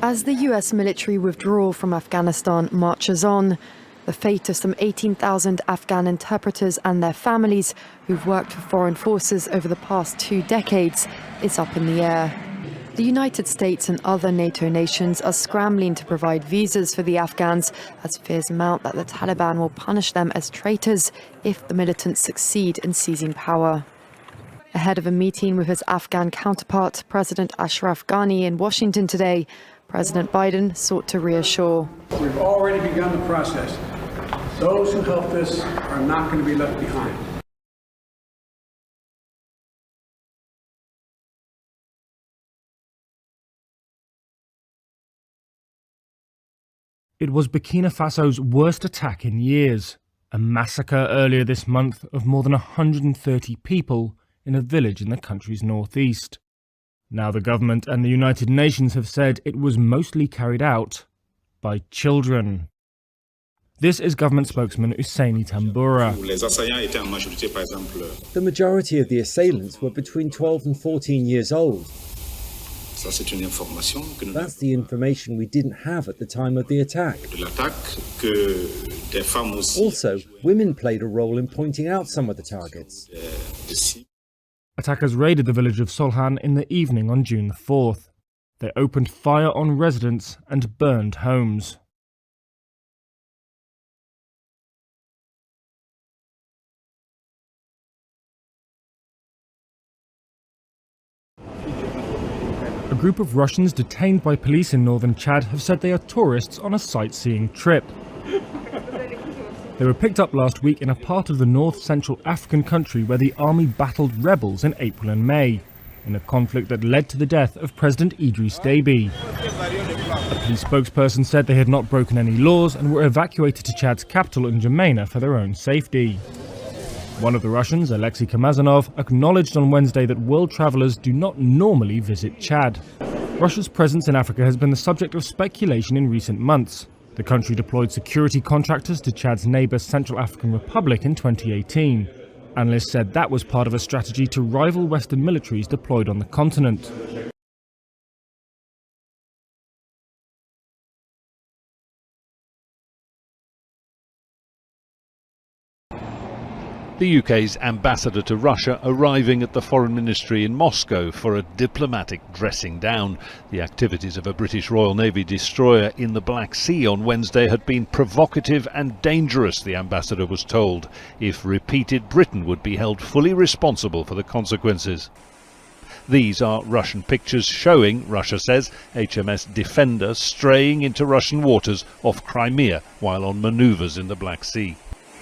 As the US military withdrawal from Afghanistan marches on, the fate of some 18,000 Afghan interpreters and their families who've worked for foreign forces over the past 2 decades is up in the air. The United States and other NATO nations are scrambling to provide visas for the Afghans as fears mount that the Taliban will punish them as traitors if the militants succeed in seizing power. Ahead of a meeting with his Afghan counterpart, President Ashraf Ghani, in Washington today, President Biden sought to reassure. We've already begun the process. Those who helped us are not going to be left behind. It was Burkina Faso's worst attack in years, a massacre earlier this month of more than 130 people in a village in the country's northeast. Now the government and the United Nations have said it was mostly carried out by children. This is government spokesman Husseini Tambura. The majority of the assailants were between 12 and 14 years old. That's the information we didn't have at the time of the attack. Also, women played a role in pointing out some of the targets. Attackers raided the village of Solhan in the evening on June the 4th. They opened fire on residents and burned homes. A group of Russians detained by police in northern Chad have said they are tourists on a sightseeing trip. They were picked up last week in a part of the north-central African country where the army battled rebels in April and May, in a conflict that led to the death of President Idris Deby. A police spokesperson said they had not broken any laws and were evacuated to Chad's capital N'Djamena for their own safety. One of the Russians, Alexei Kamazanov, acknowledged on Wednesday that world travellers do not normally visit Chad. Russia's presence in Africa has been the subject of speculation in recent months. The country deployed security contractors to Chad's neighbour Central African Republic in 2018. Analysts said that was part of a strategy to rival Western militaries deployed on the continent. The UK's ambassador to Russia arriving at the Foreign Ministry in Moscow for a diplomatic dressing down. The activities of a British Royal Navy destroyer in the Black Sea on Wednesday had been provocative and dangerous, the ambassador was told. If repeated, Britain would be held fully responsible for the consequences. These are Russian pictures showing, Russia says, HMS Defender straying into Russian waters off Crimea while on manoeuvres in the Black Sea.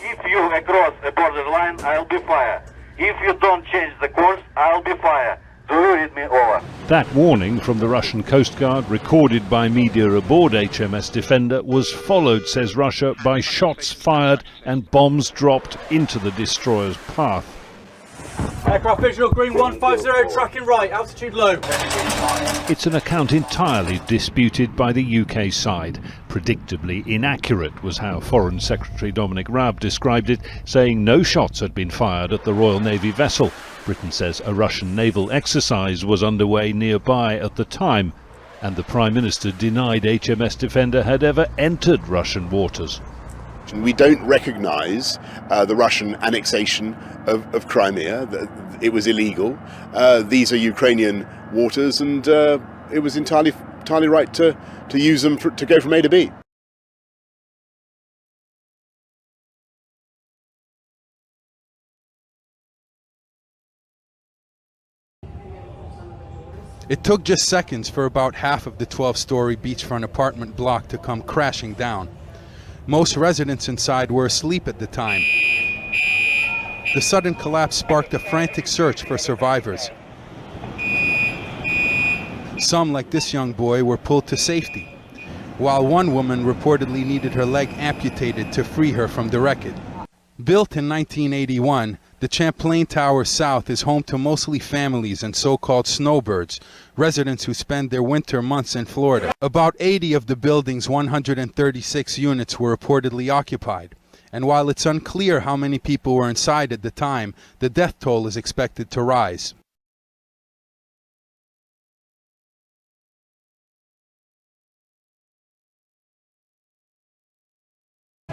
If you cross a borderline, I'll be fire. If you don't change the course, I'll be fire. Do you read me? Over. That warning from the Russian Coast Guard, recorded by media aboard HMS Defender, was followed, says Russia, by shots fired and bombs dropped into the destroyer's path. Aircraft visual, green 150, tracking right, altitude low. It's an account entirely disputed by the UK side. Predictably inaccurate was how Foreign Secretary Dominic Raab described it, saying no shots had been fired at the Royal Navy vessel. Britain says a Russian naval exercise was underway nearby at the time, and the Prime Minister denied HMS Defender had ever entered Russian waters. We don't recognise the Russian annexation of Crimea. It was illegal. These are Ukrainian waters, and it was entirely right to use them to go from A to B. It took just seconds for about half of the 12-story beachfront apartment block to come crashing down. Most residents inside were asleep at the time. The sudden collapse sparked a frantic search for survivors. Some, like this young boy, were pulled to safety, while one woman reportedly needed her leg amputated to free her from the wreckage. Built in 1981, the Champlain Tower South is home to mostly families and so-called snowbirds, residents who spend their winter months in Florida. About 80 of the building's 136 units were reportedly occupied, and while it's unclear how many people were inside at the time, the death toll is expected to rise.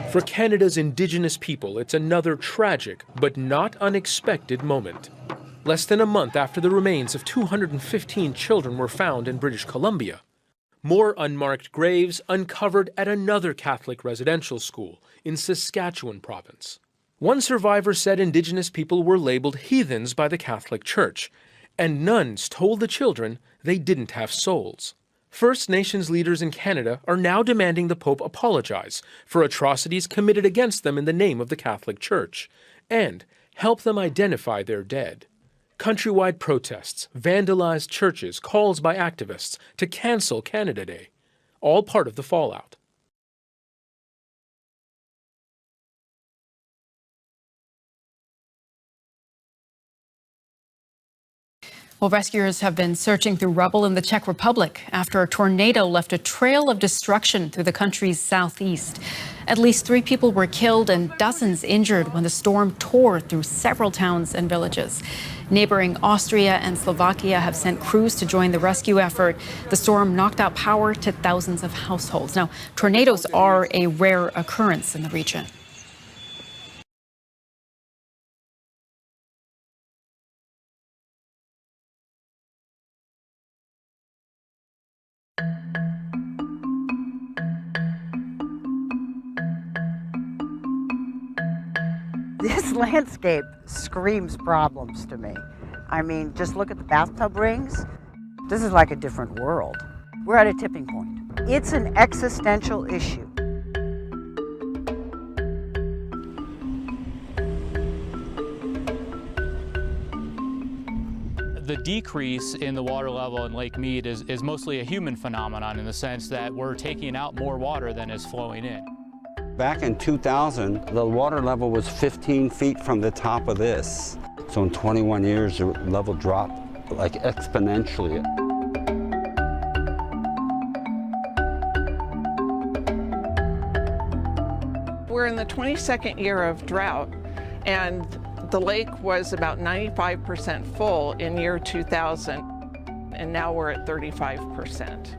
For Canada's Indigenous people, it's another tragic but not unexpected moment. Less than a month after the remains of 215 children were found in British Columbia, more unmarked graves uncovered at another Catholic residential school in Saskatchewan province. One survivor said Indigenous people were labeled heathens by the Catholic Church, and nuns told the children they didn't have souls. First Nations leaders in Canada are now demanding the Pope apologize for atrocities committed against them in the name of the Catholic Church, and help them identify their dead. Countrywide protests, vandalized churches, calls by activists to cancel Canada Day, all part of the fallout. Well, rescuers have been searching through rubble in the Czech Republic after a tornado left a trail of destruction through the country's southeast. At least 3 people were killed and dozens injured when the storm tore through several towns and villages. Neighboring Austria and Slovakia have sent crews to join the rescue effort. The storm knocked out power to thousands of households. Now, tornadoes are a rare occurrence in the region. This landscape screams problems to me. I mean, just look at the bathtub rings. This is like a different world. We're at a tipping point. It's an existential issue. The decrease in the water level in Lake Mead is mostly a human phenomenon in the sense that we're taking out more water than is flowing in. Back in 2000, the water level was 15 feet from the top of this. So in 21 years, the level dropped like exponentially. We're in the 22nd year of drought, and the lake was about 95% full in year 2000, and now we're at 35%.